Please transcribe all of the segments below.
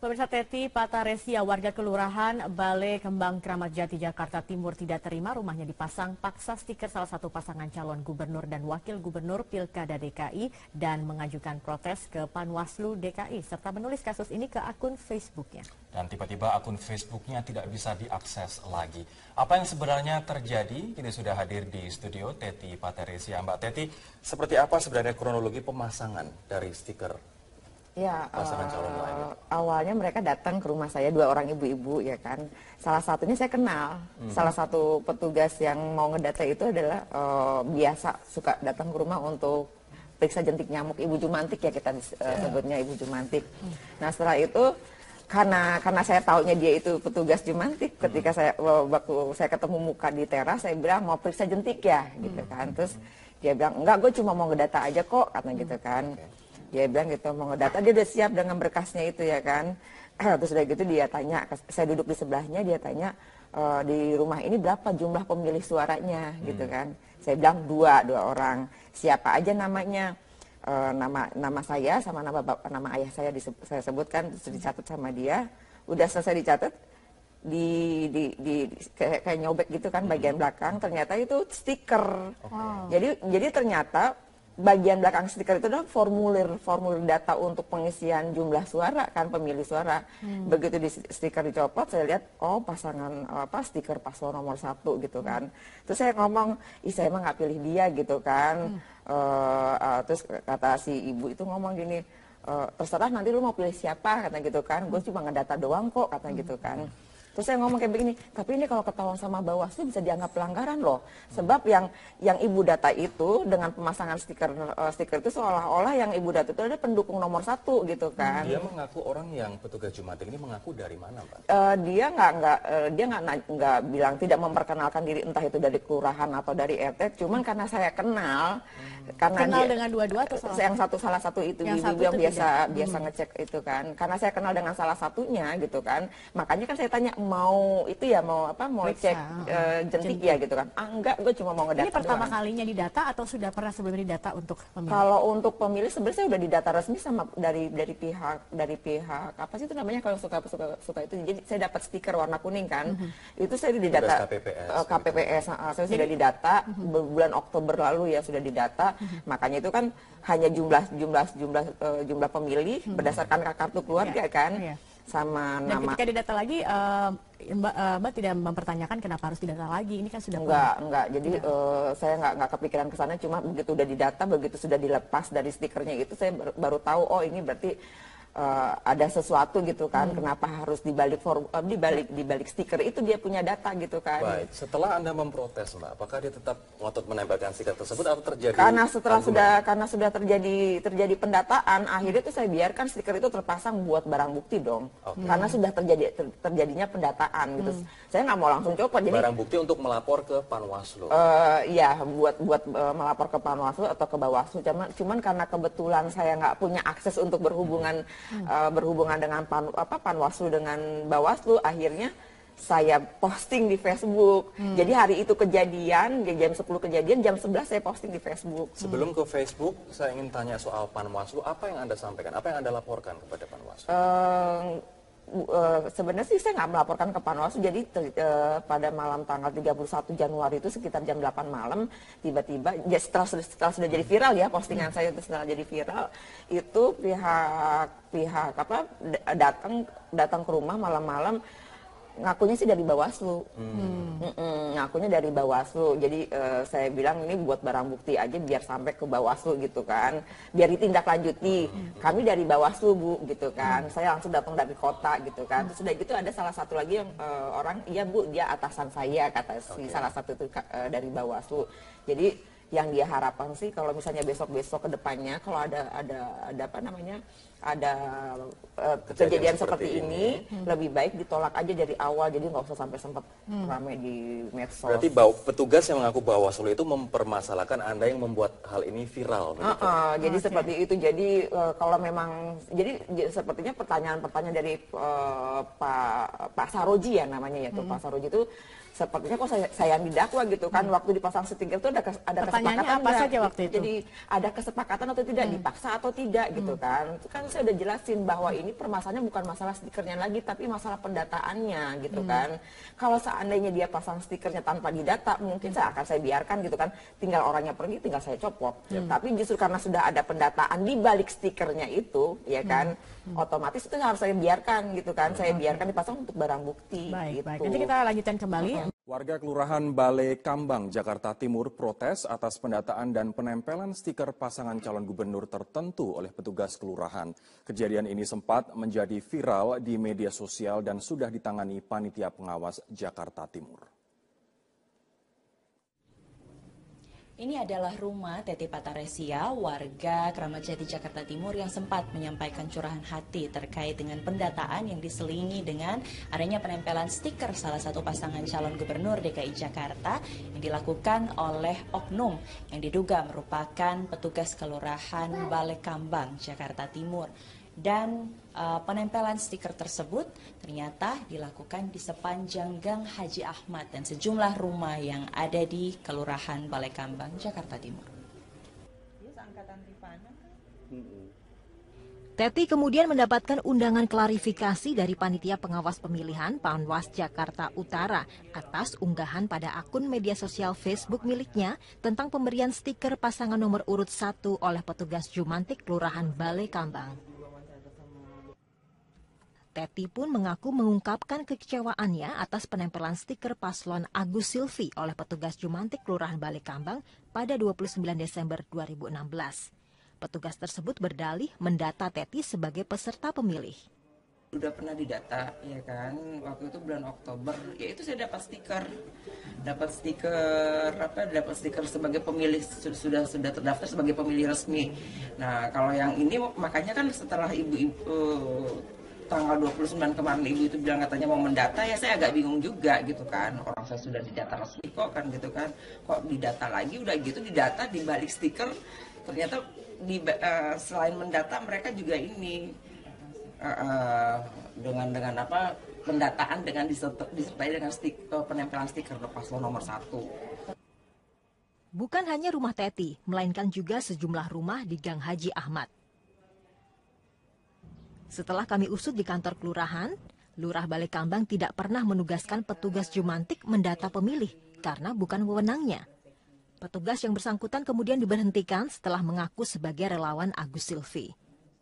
Pemirsa, Teti Pataresia, warga Kelurahan Balai Kembang Kramat Jati, Jakarta Timur tidak terima rumahnya dipasang paksa stiker salah satu pasangan calon gubernur dan wakil gubernur Pilkada DKI dan mengajukan protes ke Panwaslu DKI serta menulis kasus ini ke akun Facebooknya. Dan tiba-tiba akun Facebooknya tidak bisa diakses lagi. Apa yang sebenarnya terjadi? Kini sudah hadir di studio Teti Pataresia. Mbak Teti, seperti apa sebenarnya kronologi pemasangan dari stiker? Ya, Pasangan calon lain. awalnya mereka datang ke rumah saya, 2 orang ibu-ibu ya kan. Salah satunya saya kenal, salah satu petugas yang mau ngedata itu adalah biasa suka datang ke rumah untuk periksa jentik nyamuk, Ibu Jumantik ya kita sebutnya Ibu Jumantik. Nah setelah itu karena saya taunya dia itu petugas Jumantik, ketika waktu saya ketemu muka di teras saya bilang mau periksa jentik ya gitu kan. Terus dia bilang enggak, gue cuma mau ngedata aja kok katanya gitu kan. Dia bilang gitu mau ngedata, dia udah siap dengan berkasnya itu ya kan. Terus udah gitu dia tanya, saya duduk di sebelahnya, dia tanya di rumah ini berapa jumlah pemilih suaranya gitu kan. Saya bilang dua orang. Siapa aja namanya? Nama saya sama nama ayah saya saya sebutkan, terus dicatat sama dia. Udah selesai dicatat, kayak nyobek gitu kan bagian belakang, ternyata itu stiker. Jadi ternyata bagian belakang stiker itu adalah formulir data untuk pengisian jumlah suara kan, pemilih suara. Begitu di stiker dicopot, saya lihat pasangan stiker paslon nomor 1 gitu kan. Terus saya ngomong, saya emang nggak pilih dia gitu kan. Terus kata si ibu itu ngomong gini, terserah nanti lu mau pilih siapa kata gitu kan. Gue cuma ngedata doang kok kata gitu kan. Terus saya ngomong kayak begini, tapi ini kalau ketahuan sama Bawaslu bisa dianggap pelanggaran loh. Sebab yang ibu data itu dengan pemasangan stiker itu seolah-olah yang ibu data itu ada pendukung nomor 1 gitu kan. Dia mengaku, orang yang petugas Jumantik ini mengaku dari mana, Pak? Dia nggak bilang, tidak memperkenalkan diri, entah itu dari kelurahan atau dari RT. Cuman karena saya kenal dengan dua-dua atau salah satu itu yang ibu yang biasa ngecek itu kan. Karena saya kenal dengan salah satunya gitu kan. Makanya kan saya tanya mau cek jentik ya gitu kan. Enggak, gue cuma mau ngedata. Ini pertama kalinya didata atau sudah pernah sebelumnya didata untuk pemilih? Kalau untuk pemilih sebenarnya saya udah didata resmi sama dari pihak apa sih itu namanya kalau suka itu. Jadi saya dapat stiker warna kuning kan. Itu saya didata KPPS, saya sudah didata bulan Oktober lalu ya sudah didata. Makanya itu kan hanya jumlah pemilih berdasarkan kartu keluarga kan. Sama dan nama. Ketika didata lagi, Mbak tidak mempertanyakan kenapa harus didata lagi, ini kan sudah enggak. Jadi saya nggak kepikiran ke sana, cuma begitu udah didata, begitu sudah dilepas dari stikernya itu saya baru tahu ini berarti ada sesuatu gitu kan. Kenapa harus dibalik stiker itu dia punya data gitu kan. Baik, setelah Anda memprotes, Mbak, apakah dia tetap ngotot menempelkan stiker tersebut atau terjadi? Karena sudah terjadi pendataan, akhirnya itu saya biarkan stiker itu terpasang buat barang bukti dong. Karena sudah terjadinya pendataan gitu. Saya nggak mau langsung copot. Jadi barang bukti untuk melapor ke Panwaslu. Iya, buat melapor ke Panwaslu atau ke Bawaslu. Cuman karena kebetulan saya nggak punya akses untuk berhubungan dengan Panwaslu dengan Bawaslu, akhirnya saya posting di Facebook. Jadi hari itu kejadian, jam 10 kejadian, jam 11 saya posting di Facebook. Sebelum ke Facebook, saya ingin tanya soal Panwaslu. Apa yang Anda sampaikan? Apa yang Anda laporkan kepada Panwaslu? Sebenarnya sih saya nggak melaporkan ke Panwaslu. Jadi pada malam tanggal 31 Januari itu sekitar jam 8 malam tiba-tiba ya setelah sudah jadi viral ya, postingan saya itu setelah jadi viral, itu pihak datang ke rumah malam-malam, ngakunya sih dari Bawaslu. Ngakunya dari Bawaslu. Jadi saya bilang ini buat barang bukti aja biar sampai ke Bawaslu gitu kan. Biar ditindaklanjuti. Kami dari Bawaslu, Bu, gitu kan. Saya langsung datang dari kota gitu kan. Terus udah gitu ada salah satu lagi yang orang, iya Bu, dia atasan saya, kata si salah satu itu dari Bawaslu. Jadi yang dia harapkan sih kalau misalnya besok-besok ke depannya kalau ada kejadian seperti ini, lebih baik ditolak aja dari awal, jadi nggak usah sampai sempat ramai di medsos. Berarti petugas yang mengaku Bawaslu itu mempermasalahkan Anda yang membuat hal ini viral. Jadi seperti itu. Jadi kalau memang, jadi sepertinya pertanyaan-pertanyaan dari Pak Saroji ya namanya ya tuh, Pak Saroji itu sepertinya kok saya yang didakwa gitu kan. Waktu dipasang stiker itu ada kesepakatan apa saja waktu itu? Jadi ada kesepakatan atau tidak, dipaksa atau tidak gitu kan. Itu kan saya udah jelasin bahwa ini permasalahannya bukan masalah stikernya lagi, tapi masalah pendataannya gitu kan. Kalau seandainya dia pasang stikernya tanpa didata, mungkin saya biarkan gitu kan, tinggal orangnya pergi, tinggal saya copot. Tapi justru karena sudah ada pendataan di balik stikernya itu, ya kan, otomatis itu harus saya biarkan gitu kan. Saya biarkan dipasang untuk barang bukti. Baik, gitu. baik. Nanti kita lanjutkan kembali. Warga Kelurahan Balai Kambang, Jakarta Timur protes atas pendataan dan penempelan stiker pasangan calon gubernur tertentu oleh petugas kelurahan. Kejadian ini sempat menjadi viral di media sosial dan sudah ditangani Panitia Pengawas Jakarta Timur. Ini adalah rumah Teti Pataresia, warga Kramat Jati, Jakarta Timur yang sempat menyampaikan curahan hati terkait dengan pendataan yang diselingi dengan adanya penempelan stiker salah satu pasangan calon gubernur DKI Jakarta yang dilakukan oleh oknum yang diduga merupakan petugas kelurahan Balai Kambang, Jakarta Timur. Dan penempelan stiker tersebut ternyata dilakukan di sepanjang Gang Haji Ahmad dan sejumlah rumah yang ada di Kelurahan Balai Kambang, Jakarta Timur. Teti kemudian mendapatkan undangan klarifikasi dari Panitia Pengawas Pemilihan Panwas Jakarta Utara atas unggahan pada akun media sosial Facebook miliknya tentang pemberian stiker pasangan nomor urut 1 oleh petugas Jumantik Kelurahan Balai Kambang. Teti pun mengaku mengungkapkan kekecewaannya atas penempelan stiker paslon Agus Silvi oleh petugas Jumantik Kelurahan Balai Kambang pada 29 Desember 2016. Petugas tersebut berdalih mendata Teti sebagai peserta pemilih. Udah pernah didata, ya kan, waktu itu bulan Oktober, ya itu saya dapat stiker sebagai pemilih, sudah terdaftar sebagai pemilih resmi. Nah, kalau yang ini makanya kan setelah tanggal 29 kemarin ibu itu bilang katanya mau mendata, ya saya agak bingung juga gitu kan. Orang saya sudah didata resmi kok kan gitu kan. Kok didata lagi, udah gitu didata di balik stiker. Ternyata selain mendata mereka juga ini dengan apa pendataan dengan disertai dengan penempelan stiker paslon nomor 1. Bukan hanya rumah Teti, melainkan juga sejumlah rumah di Gang Haji Ahmad. Setelah kami usut di kantor kelurahan, Lurah Balai Kambang tidak pernah menugaskan petugas Jumantik mendata pemilih karena bukan wewenangnya. Petugas yang bersangkutan kemudian diberhentikan setelah mengaku sebagai relawan Agus Silvi.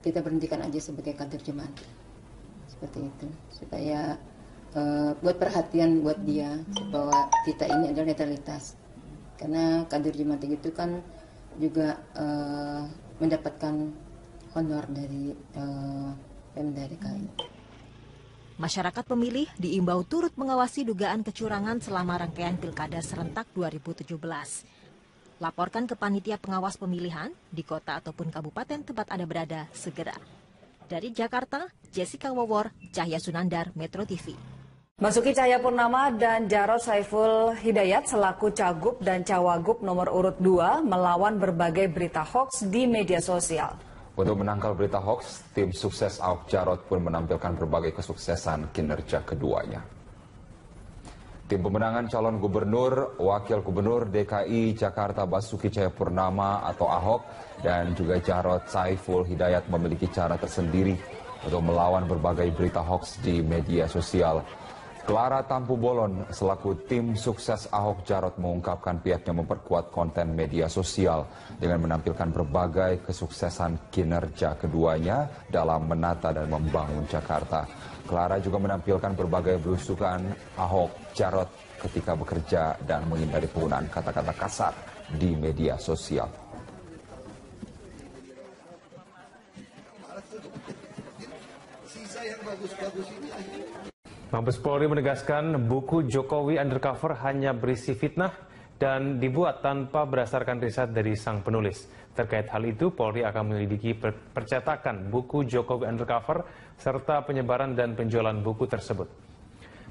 Kita berhentikan aja sebagai kader Jumantik. Seperti itu. Supaya buat perhatian buat dia bahwa kita ini adalah netralitas. Karena kader Jumantik itu kan juga mendapatkan honor dari Pemda DKI. Masyarakat pemilih diimbau turut mengawasi dugaan kecurangan selama rangkaian Pilkada serentak 2017. Laporkan ke Panitia Pengawas Pemilihan di kota ataupun kabupaten tempat Anda berada segera. Dari Jakarta, Jessica Wawor, Cahya Sunandar, Metro TV. Basuki Cahayapurnama dan Jarod Saiful Hidayat selaku Cagup dan Cawagup nomor urut 2 melawan berbagai berita hoaks di media sosial. Untuk menangkal berita hoaks, tim sukses Ahok Jarot pun menampilkan berbagai kesuksesan kinerja keduanya. Tim pemenangan calon gubernur, wakil gubernur DKI Jakarta Basuki Cahayapurnama atau Ahok dan juga Jarod Saiful Hidayat memiliki cara tersendiri untuk melawan berbagai berita hoaks di media sosial. Clara Tampu Bolon selaku tim sukses Ahok Jarot mengungkapkan pihaknya memperkuat konten media sosial dengan menampilkan berbagai kesuksesan kinerja keduanya dalam menata dan membangun Jakarta. Clara juga menampilkan berbagai belusukan Ahok Jarot ketika bekerja dan menghindari penggunaan kata-kata kasar di media sosial. Mabes Polri menegaskan buku Jokowi Undercover hanya berisi fitnah dan dibuat tanpa berdasarkan riset dari sang penulis. Terkait hal itu, Polri akan menyelidiki percetakan buku Jokowi Undercover serta penyebaran dan penjualan buku tersebut.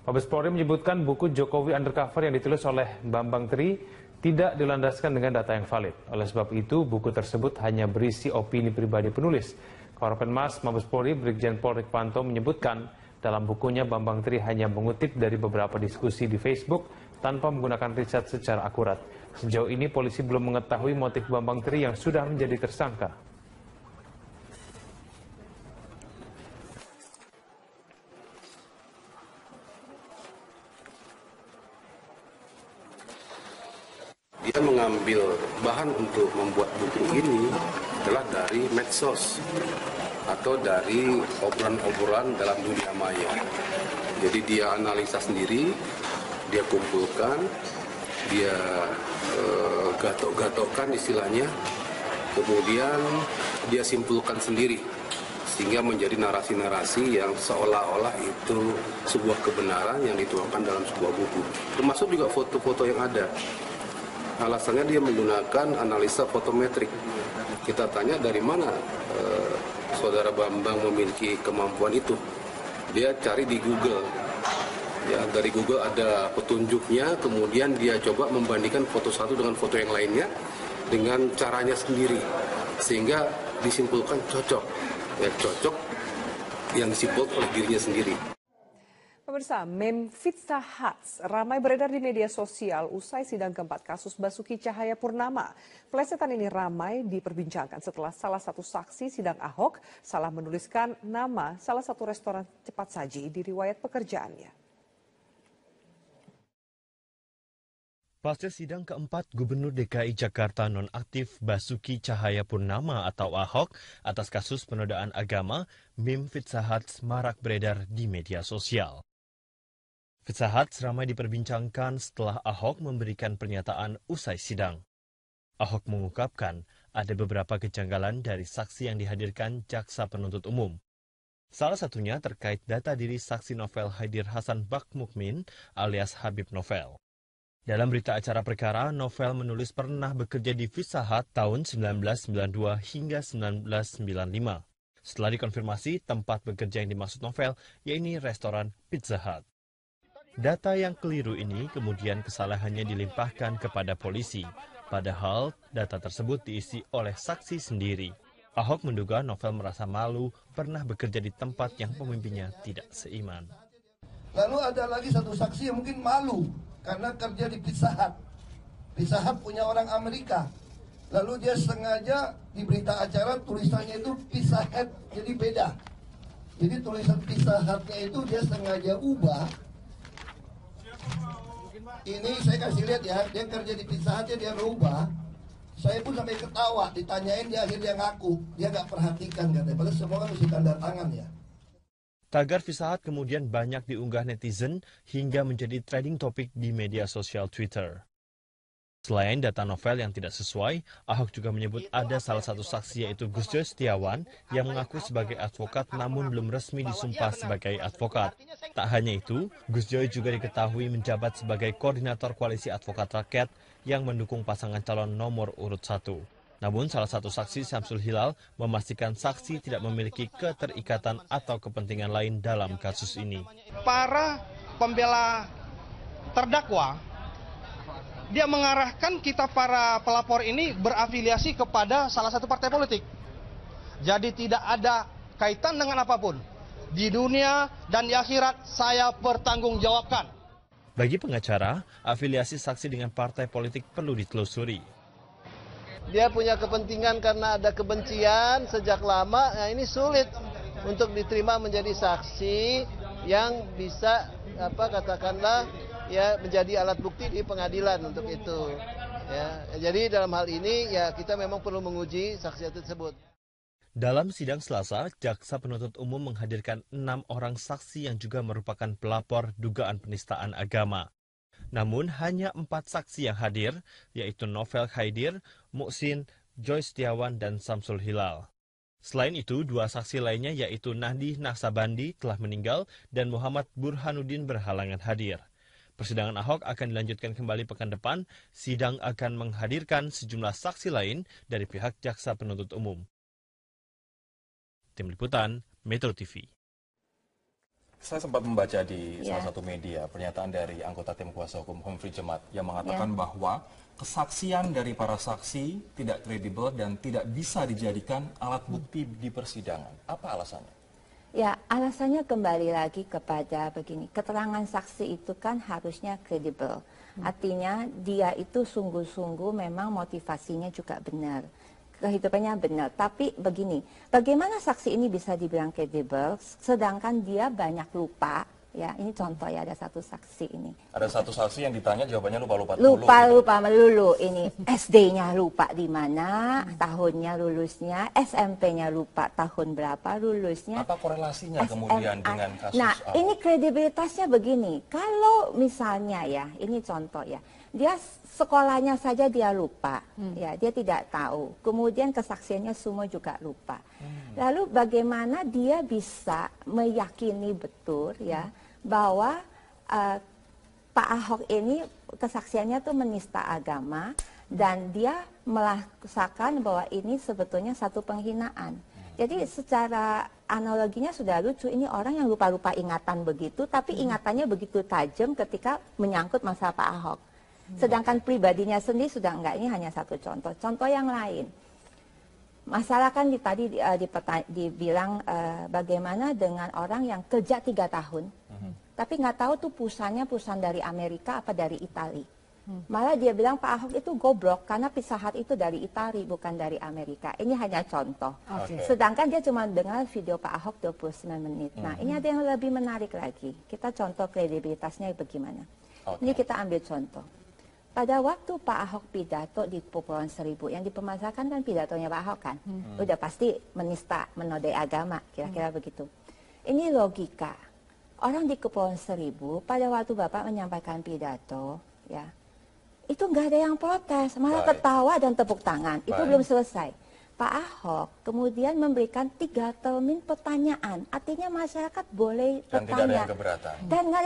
Mabes Polri menyebutkan buku Jokowi Undercover yang ditulis oleh Bambang Tri tidak dilandaskan dengan data yang valid. Oleh sebab itu, buku tersebut hanya berisi opini pribadi penulis. Karopenmas Mabes Polri Brigjen Pol Rikwanto menyebutkan dalam bukunya Bambang Tri hanya mengutip dari beberapa diskusi di Facebook tanpa menggunakan riset secara akurat. Sejauh ini polisi belum mengetahui motif Bambang Tri yang sudah menjadi tersangka. Dia mengambil bahan untuk membuat buku ini adalah dari medsos atau dari obrolan-obrolan dalam dunia maya. Jadi dia analisa sendiri, dia kumpulkan, dia gatok-gatokkan istilahnya, kemudian dia simpulkan sendiri sehingga menjadi narasi-narasi yang seolah-olah itu sebuah kebenaran yang dituangkan dalam sebuah buku. Termasuk juga foto-foto yang ada. Alasannya dia menggunakan analisa fotometrik. Kita tanya dari mana Saudara Bambang memiliki kemampuan itu. Dia cari di Google. Ya, dari Google ada petunjuknya, kemudian dia coba membandingkan foto satu dengan foto yang lainnya dengan caranya sendiri. Sehingga disimpulkan cocok. Ya, cocok yang disimpulkan oleh dirinya sendiri. Pemirsa, meme Pizza Hut ramai beredar di media sosial usai sidang keempat kasus Basuki Cahayapurnama. Pelesetan ini ramai diperbincangkan setelah salah satu saksi sidang Ahok salah menuliskan nama salah satu restoran cepat saji di riwayat pekerjaannya. Pasca sidang keempat Gubernur DKI Jakarta nonaktif Basuki Cahayapurnama atau Ahok atas kasus penodaan agama, meme Pizza Hut marak beredar di media sosial. Pizza Hut ramai diperbincangkan setelah Ahok memberikan pernyataan usai sidang. Ahok mengungkapkan ada beberapa kejanggalan dari saksi yang dihadirkan jaksa penuntut umum. Salah satunya terkait data diri saksi novel Haidir Hasan Bakmukmin alias Habib Novel. Dalam berita acara perkara, Novel menulis pernah bekerja di Pizza Hut tahun 1992 hingga 1995. Setelah dikonfirmasi, tempat bekerja yang dimaksud Novel, yaitu restoran Pizza Hut. Data yang keliru ini kemudian kesalahannya dilimpahkan kepada polisi, padahal data tersebut diisi oleh saksi sendiri. Ahok menduga Novel merasa malu pernah bekerja di tempat yang pemimpinnya tidak seiman. Lalu ada lagi satu saksi yang mungkin malu karena kerja di Pizza Hut. Pizza Hut punya orang Amerika. Lalu dia sengaja di berita acara tulisannya itu Pizza Hut, jadi beda. Jadi tulisan Pizza Hut-nya itu dia sengaja ubah. Ini saya kasih lihat ya, dia kerja di Pizza Hut-nya dia rubah. Saya pun sampai ketawa, ditanyain dia akhirnya ngaku. Dia nggak perhatikan katanya, padahal semua kan mesti tanda tangan ya. Tagar Pizza Hut kemudian banyak diunggah netizen hingga menjadi trending topik di media sosial Twitter. Selain data novel yang tidak sesuai, Ahok juga menyebut ada salah satu saksi yaitu Gus Joy Setiawan yang mengaku sebagai advokat namun belum resmi disumpah sebagai advokat. Tak hanya itu, Gus Joy juga diketahui menjabat sebagai koordinator koalisi advokat rakyat yang mendukung pasangan calon nomor urut 1. Namun salah satu saksi Samsul Hilal memastikan saksi tidak memiliki keterikatan atau kepentingan lain dalam kasus ini. Para pembela terdakwa, dia mengarahkan kita para pelapor ini berafiliasi kepada salah satu partai politik. Jadi tidak ada kaitan dengan apapun. Di dunia dan di akhirat saya pertanggungjawabkan. Bagi pengacara, afiliasi saksi dengan partai politik perlu ditelusuri. Dia punya kepentingan karena ada kebencian sejak lama, nah ini sulit untuk diterima menjadi saksi yang bisa katakanlah ya menjadi alat bukti di pengadilan untuk itu. Ya, jadi dalam hal ini ya kita memang perlu menguji saksi tersebut. Dalam sidang Selasa, jaksa penuntut umum menghadirkan 6 orang saksi yang juga merupakan pelapor dugaan penistaan agama. Namun hanya 4 saksi yang hadir, yaitu Novel Haidir, Muhsin, Joy Setiawan, dan Samsul Hilal. Selain itu, 2 saksi lainnya yaitu Nahdi Naksabandi telah meninggal dan Muhammad Burhanuddin berhalangan hadir. Persidangan Ahok akan dilanjutkan kembali pekan depan, sidang akan menghadirkan sejumlah saksi lain dari pihak jaksa penuntut umum. Tim Liputan, Metro TV. Saya sempat membaca di salah satu media pernyataan dari anggota tim kuasa hukum Humphrey Jemat yang mengatakan bahwa kesaksian dari para saksi tidak kredibel dan tidak bisa dijadikan alat bukti di persidangan. Apa alasannya? Ya, alasannya kembali lagi kepada begini, keterangan saksi itu kan harusnya kredibel. Artinya dia itu sungguh-sungguh memang motivasinya juga benar. Kehidupannya benar, tapi begini, bagaimana saksi ini bisa dibilang kredibel sedangkan dia banyak lupa Ya, ini contoh ya, ada satu saksi ini. Ada satu saksi yang ditanya jawabannya lupa-lupa. Lupa melulu. Ini SD-nya lupa di mana, tahunnya lulusnya, SMP-nya lupa tahun berapa lulusnya. Apa korelasinya kemudian dengan kasus Nah, Ahok? ini kredibilitasnya begini. Kalau misalnya ya, ini contoh ya, dia sekolahnya saja dia lupa, ya, dia tidak tahu. Kemudian kesaksiannya semua juga lupa. Lalu bagaimana dia bisa meyakini betul ya bahwa Pak Ahok ini kesaksiannya tuh menista agama dan dia merasakan bahwa ini sebetulnya satu penghinaan. Jadi secara analoginya sudah lucu, ini orang yang lupa-lupa ingatan begitu, tapi ingatannya begitu tajam ketika menyangkut masalah Pak Ahok. Sedangkan pribadinya sendiri sudah enggak, ini hanya satu contoh. Contoh yang lain, masalah kan tadi dibilang bagaimana dengan orang yang kerja 3 tahun, tapi nggak tahu tuh perusahaan dari Amerika apa dari Itali. Malah dia bilang Pak Ahok itu goblok karena Pizza Hut itu dari Itali bukan dari Amerika. Ini hanya contoh. Sedangkan dia cuma dengar video Pak Ahok 29 menit. Nah, ini ada yang lebih menarik lagi. Kita contoh kredibilitasnya bagaimana. Ini kita ambil contoh. Pada waktu Pak Ahok pidato di Kepulauan Seribu, yang dipermasalahkan kan pidatonya Pak Ahok kan, udah pasti menista, menodai agama, kira-kira begitu. Ini logika. Orang di Kepulauan Seribu pada waktu Bapak menyampaikan pidato, ya, itu nggak ada yang protes, malah ketawa dan tepuk tangan. Itu belum selesai. Pak Ahok kemudian memberikan 3 termin pertanyaan, artinya masyarakat boleh bertanya. Dan tidak ada yang keberatan. Dan nggak ada